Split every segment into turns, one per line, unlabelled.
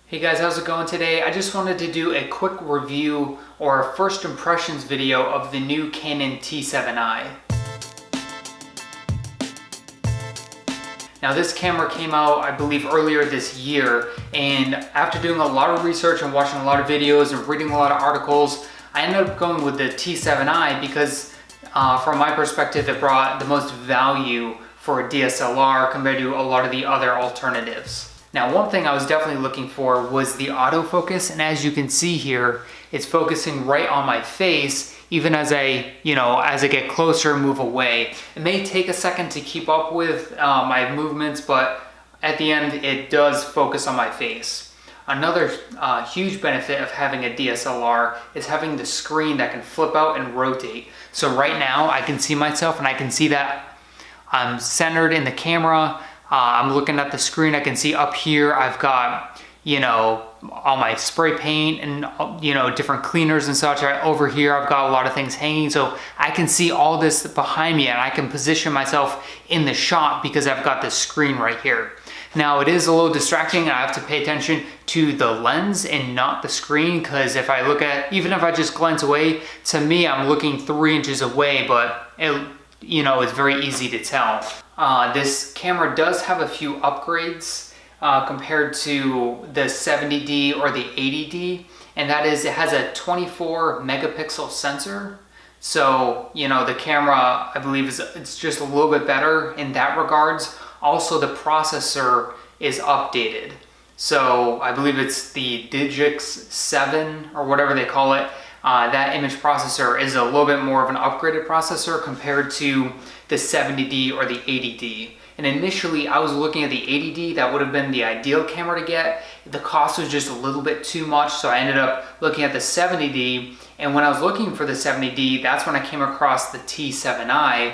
Hey guys, how's it going today? I just wanted to do a quick review or a first impressions video of the new Canon T7i. Now this camera came out, I believe, earlier this year, and after doing a lot of research and watching a lot of videos and reading a lot of articles, I ended up going with the T7i because from my perspective it brought the most value for a DSLR compared to a lot of the other alternatives. Now, one thing I was definitely looking for was the autofocus, and as you can see here, it's focusing right on my face, even as I get closer and move away. It may take a second to keep up with my movements, but at the end, it does focus on my face. Another huge benefit of having a DSLR is having the screen that can flip out and rotate. So right now, I can see myself and I can see that I'm centered in the camera. I'm looking at the screen, I can see up here, I've got, all my spray paint and, different cleaners and such. Right over here, I've got a lot of things hanging. So I can see all this behind me and I can position myself in the shot because I've got this screen right here. Now it is a little distracting and I have to pay attention to the lens and not the screen, because if I look at, even if I just glance away, to me, I'm looking 3 inches away, but it's very easy to tell. This camera does have a few upgrades compared to the 70D or the 80D, and that is it has a 24 megapixel sensor. So, the camera, I believe, it's just a little bit better in that regards. Also, the processor is updated. So I believe it's the Digix 7 or whatever they call it. That image processor is a little bit more of an upgraded processor compared to the 70D or the 80D. And initially I was looking at the 80D, that would have been the ideal camera to get. The cost was just a little bit too much, so I ended up looking at the 70D. And when I was looking for the 70D, that's when I came across the T7i,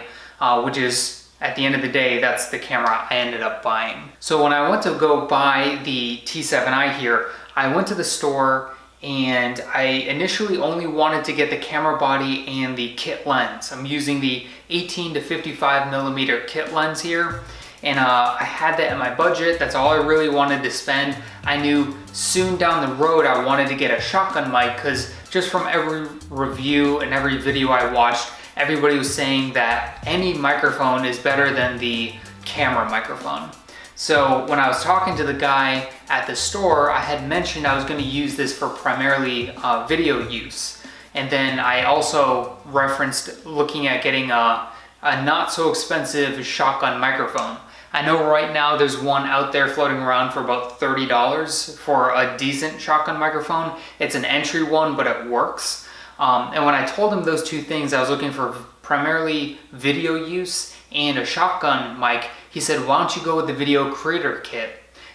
which is, at the end of the day, that's the camera I ended up buying. So when I went to go buy the T7i here, I went to the store and I initially only wanted to get the camera body and the kit lens. I'm using the 18 to 55 millimeter kit lens here, and I had that in my budget. That's all I really wanted to spend. I knew soon down the road I wanted to get a shotgun mic, because just from every review and every video I watched, everybody was saying that any microphone is better than the camera microphone. So when I was talking to the guy at the store, I had mentioned I was going to use this for primarily video use. And then I also referenced looking at getting a not so expensive shotgun microphone. I know right now there's one out there floating around for about $30 for a decent shotgun microphone. It's an entry one, but it works. And when I told him those two things, I was looking for primarily video use and a shotgun mic, he said, why don't you go with the video creator kit?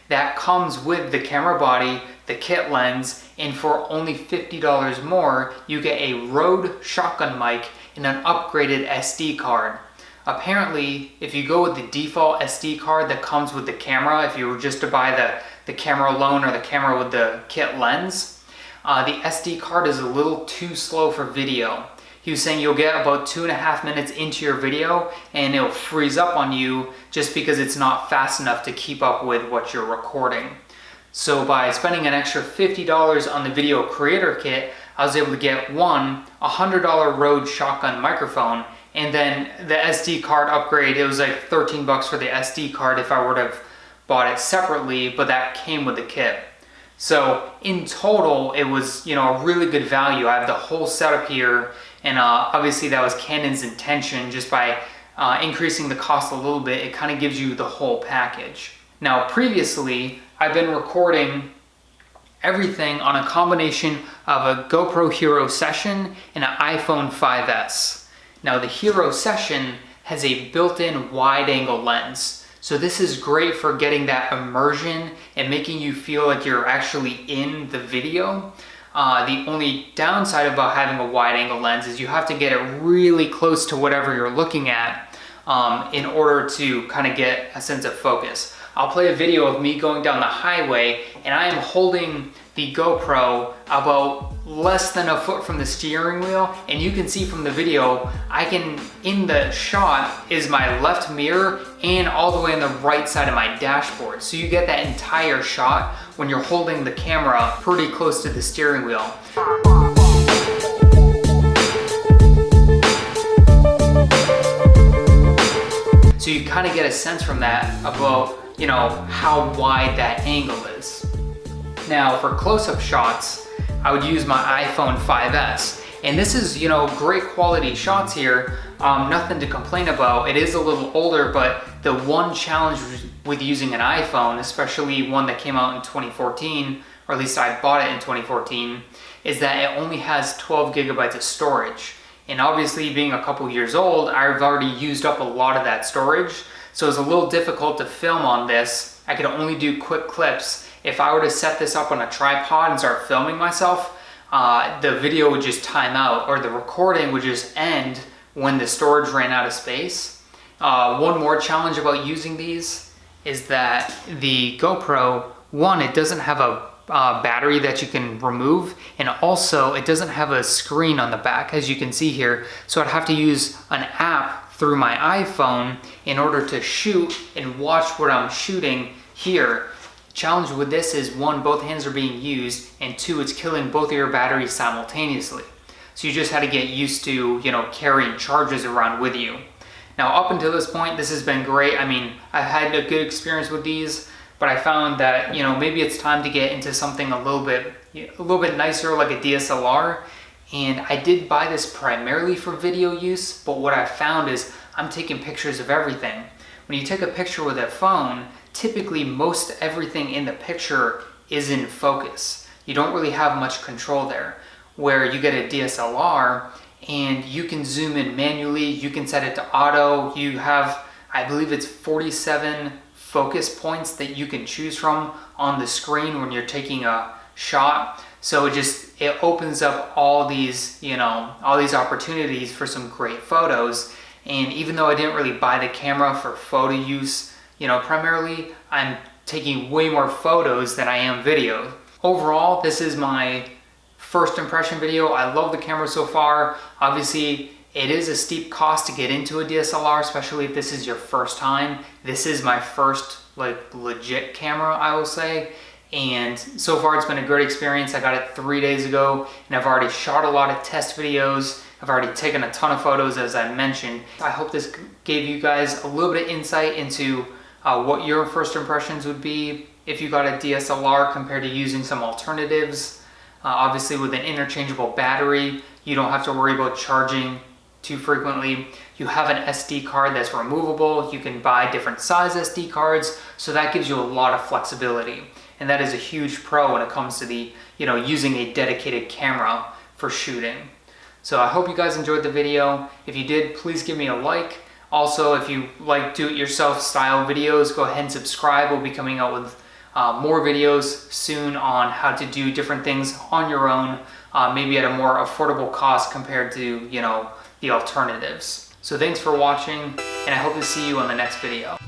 That comes with the camera body, the kit lens, and for only $50 more, you get a Rode shotgun mic and an upgraded SD card. Apparently, if you go with the default SD card that comes with the camera, if you were just to buy the camera alone or the camera with the kit lens, the SD card is a little too slow for video. He was saying you'll get about 2.5 minutes into your video and it'll freeze up on you just because it's not fast enough to keep up with what you're recording. So by spending an extra $50 on the video creator kit, I was able to get a $100 Rode shotgun microphone, and then the SD card upgrade, it was like 13 bucks for the SD card if I would have bought it separately, but that came with the kit. So in total, it was a really good value. I have the whole setup here, and obviously that was Canon's intention. Just by increasing the cost a little bit, it kind of gives you the whole package. Now previously, I've been recording everything on a combination of a GoPro Hero Session and an iPhone 5S. Now the Hero Session has a built-in wide-angle lens. So this is great for getting that immersion and making you feel like you're actually in the video. The only downside about having a wide angle lens is you have to get it really close to whatever you're looking at in order to kind of get a sense of focus. I'll play a video of me going down the highway and I am holding the GoPro about less than a foot from the steering wheel, and you can see from the video, in the shot is my left mirror and all the way on the right side of my dashboard. So you get that entire shot when you're holding the camera pretty close to the steering wheel. So you kind of get a sense from that about, how wide that angle is. Now for close-up shots, I would use my iPhone 5S. And this is, great quality shots here. Nothing to complain about. It is a little older, but the one challenge with using an iPhone, especially one that came out in 2014, or at least I bought it in 2014, is that it only has 12 gigabytes of storage. And obviously being a couple years old, I've already used up a lot of that storage. So it's a little difficult to film on this. I could only do quick clips. If I were to set this up on a tripod and start filming myself, the video would just time out, or the recording would just end when the storage ran out of space. One more challenge about using these is that the GoPro, one, it doesn't have a battery that you can remove, and also it doesn't have a screen on the back, as you can see here. So I'd have to use an app through my iPhone in order to shoot and watch what I'm shooting here. Challenge with this is, one, both hands are being used, and two, it's killing both of your batteries simultaneously. So you just had to get used to, carrying charges around with you. Now up until this point, this has been great. I mean, I've had a good experience with these, but I found that, maybe it's time to get into something a little bit nicer, like a DSLR. And I did buy this primarily for video use, but what I found is I'm taking pictures of everything. When you take a picture with a phone, typically most everything in the picture is in focus. You don't really have much control there. Where you get a DSLR and you can zoom in manually, you can set it to auto. You have, I believe it's 47 focus points that you can choose from on the screen when you're taking a shot. So it opens up all these, all these opportunities for some great photos. And even though I didn't really buy the camera for photo use, primarily I'm taking way more photos than I am video. Overall, this is my first impression video. I love the camera so far. Obviously, it is a steep cost to get into a DSLR, especially if this is your first time. This is my first legit camera, I will say. And so far it's been a great experience. I got it 3 days ago and I've already shot a lot of test videos. I've already taken a ton of photos, as I mentioned. I hope this gave you guys a little bit of insight into what your first impressions would be if you got a DSLR compared to using some alternatives. Obviously with an interchangeable battery, you don't have to worry about charging too frequently. You have an SD card that's removable. You can buy different size SD cards, so that gives you a lot of flexibility. And that is a huge pro when it comes to the, using a dedicated camera for shooting. So I hope you guys enjoyed the video. If you did, please give me a like. Also, if you like do-it-yourself style videos, go ahead and subscribe. We'll be coming out with more videos soon on how to do different things on your own, maybe at a more affordable cost compared to, the alternatives. So thanks for watching, and I hope to see you on the next video.